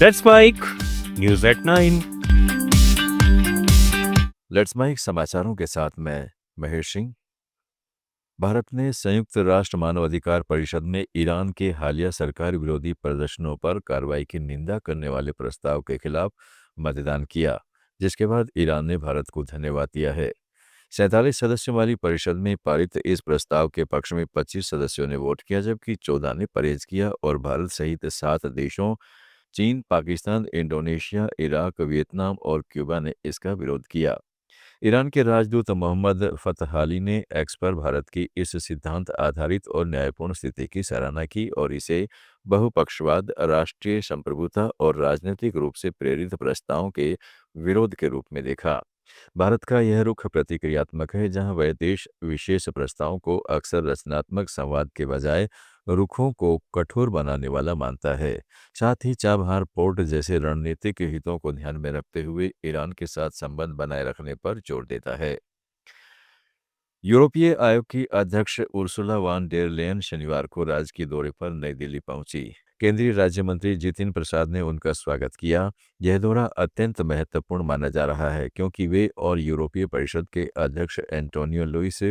Let's mic news at 9। Let's mic समाचारों के साथ मैं महेश सिंह। भारत ने संयुक्त राष्ट्र मानवाधिकार परिषद में ईरान के हालिया सरकार विरोधी प्रदर्शनों पर कार्रवाई की निंदा करने वाले प्रस्ताव के खिलाफ मतदान किया, जिसके बाद ईरान ने भारत को धन्यवाद दिया है। 47 सदस्यों वाली परिषद में पारित इस प्रस्ताव के पक्ष में 25 सदस्यों ने वोट किया, जबकि 14 ने परहेज किया और भारत सहित 7 देशों चीन, पाकिस्तान, इंडोनेशिया, इराक, वियतनाम और क्यूबा ने इसका विरोध किया। ईरान के राजदूत मोहम्मद फतहाली ने एक्स पर भारत की इस सिद्धांत आधारित और न्यायपूर्ण स्थिति की सराहना की और इसे बहुपक्षवाद, राष्ट्रीय संप्रभुता और राजनीतिक रूप से प्रेरित प्रस्तावों के विरोध के रूप में देखा। भारत का यह रुख प्रतिक्रियात्मक है, जहां वह देश विशेष प्रस्तावों को अक्सर रचनात्मक संवाद के बजाय रुखों को कठोर बनाने वाला मानता है। साथ ही चाबहार पोर्ट जैसे रणनीतिक हितों को ध्यान में रखते हुए ईरान के साथ संबंध बनाए रखने पर जोर देता है। यूरोपीय आयोग की अध्यक्ष उर्सुला वान डेर लेयन शनिवार को राजकीय दौरे पर नई दिल्ली पहुंची। केंद्रीय राज्य मंत्री जितिन प्रसाद ने उनका स्वागत किया। यह दौरा अत्यंत महत्वपूर्ण माना जा रहा है क्योंकि वे और यूरोपीय परिषद के अध्यक्ष एंटोनियो लुइस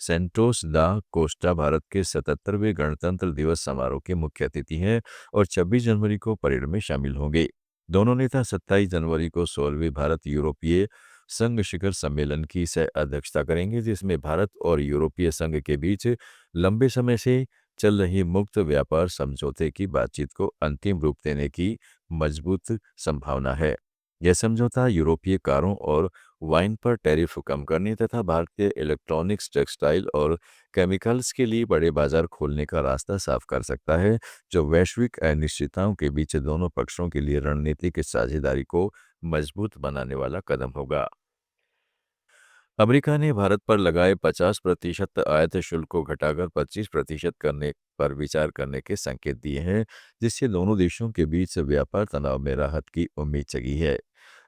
सेंटोस दा कोस्टा भारत के 77वें गणतंत्र दिवस समारोह के मुख्य अतिथि हैं और 26 जनवरी को परेड में शामिल होंगे। दोनों नेता 27 जनवरी को 16वें भारत यूरोपीय संघ शिखर सम्मेलन की सह अध्यक्षता करेंगे, जिसमें भारत और यूरोपीय संघ के बीच लंबे समय से चल रही मुक्त व्यापार समझौते की बातचीत को अंतिम रूप देने की मजबूत संभावना है। यह समझौता यूरोपीय कारों और वाइन पर टैरिफ कम करने तथा भारतीय इलेक्ट्रॉनिक्स, टेक्सटाइल और केमिकल्स के लिए बड़े बाजार खोलने का रास्ता साफ कर सकता है, जो वैश्विक अनिश्चितताओं के बीच दोनों पक्षों के लिए रणनीतिक साझेदारी को मजबूत बनाने वाला कदम होगा। अमेरिका ने भारत पर लगाए 50% आयात शुल्क को घटाकर 25% करने पर विचार करने के संकेत दिए हैं, जिससे दोनों देशों के बीच व्यापार तनाव में राहत की उम्मीद जगी है।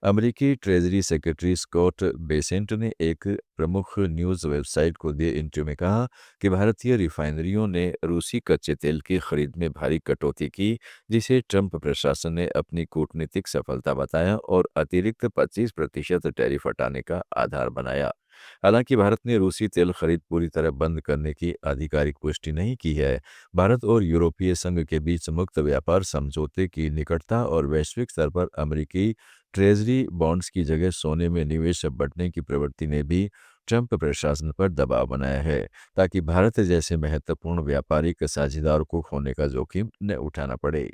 अमेरिकी ट्रेजरी सेक्रेटरी स्कॉट बेसेंट ने एक प्रमुख न्यूज़ वेबसाइट को दिए इंटरव्यू में कहा कि भारतीय रिफाइनरियों ने रूसी कच्चे तेल की खरीद में भारी कटौती की, जिसे ट्रंप प्रशासन ने अपनी कूटनीतिक सफलता बताया और अतिरिक्त 25% टैरिफ हटाने का आधार बनाया। हालांकि भारत ने रूसी तेल खरीद पूरी तरह बंद करने की आधिकारिक पुष्टि नहीं की है। भारत और यूरोपीय संघ के बीच मुक्त व्यापार समझौते की निकटता और वैश्विक स्तर पर अमेरिकी ट्रेजरी बॉन्ड्स की जगह सोने में निवेश बढ़ने की प्रवृत्ति ने भी ट्रंप प्रशासन पर दबाव बनाया है, ताकि भारत जैसे महत्वपूर्ण व्यापारिक साझेदार को खोने का जोखिम न उठाना पड़े।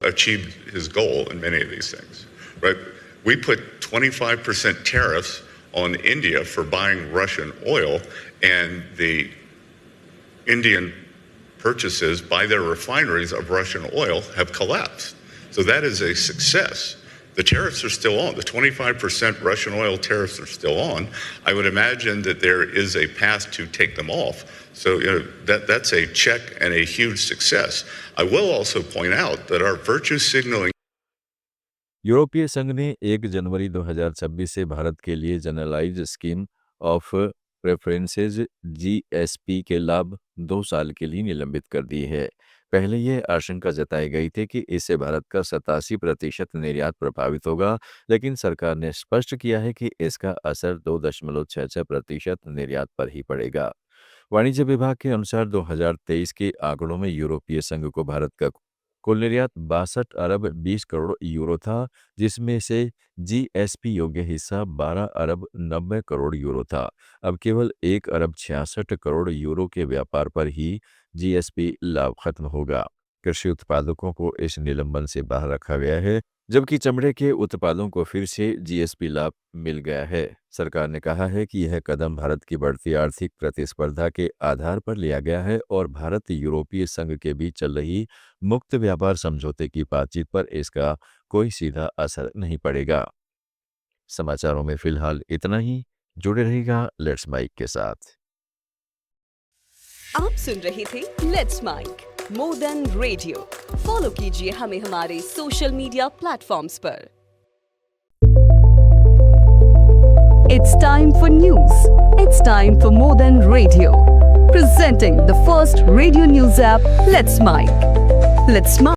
Achieved his goal in many of these things, right? We put 25% tariffs on India for buying Russian oil, and the Indian purchases by their refineries of Russian oil have collapsed. So that is a success. The tariffs are still on. The 25% Russian oil tariffs are still on. I would imagine that there is a path to take them off. So that's a check and a huge success. I will also point out that our virtue signaling. यूरोपीय संघ ने 1 जनवरी 2026 से भारत के लिए generalized scheme of preferences (जीएसपी) के लाभ 2 साल के लिए निलंबित कर दिए है। पहले यह आशंका जताई गई थी कि इससे भारत का 87% निर्यात प्रभावित होगा, लेकिन सरकार ने स्पष्ट किया है कि इसका असर 2.66% निर्यात पर ही पड़ेगा। वाणिज्य विभाग के अनुसार 2023 के आंकड़ों में यूरोपीय संघ को भारत का कुल निर्यात 62 अरब 20 करोड़ यूरो था, जिसमें से जीएसपी योग्य हिस्सा 12 अरब 90 करोड़ यूरो था। अब केवल 1 अरब 66 करोड़ यूरो के व्यापार पर ही जीएसपी लाभ खत्म होगा। कृषि उत्पादकों को इस निलंबन से बाहर रखा गया है, जबकि चमड़े के उत्पादों को फिर से जीएसपी लाभ मिल गया है। सरकार ने कहा है कि यह कदम भारत की बढ़ती आर्थिक प्रतिस्पर्धा के आधार पर लिया गया है और भारत यूरोपीय संघ के बीच चल रही मुक्त व्यापार समझौते की बातचीत पर इसका कोई सीधा असर नहीं पड़ेगा। समाचारों में फिलहाल इतना ही। जुड़े रहिएगा लेट्स माइक के साथ। आप सुन रहे थे let's mic more than radio. Follow कीजिए हमें हमारे सोशल मीडिया प्लेटफॉर्म्स पर। It's time for news. It's time for more than radio. Presenting the first radio news app, Let's Mic. Let's Mic.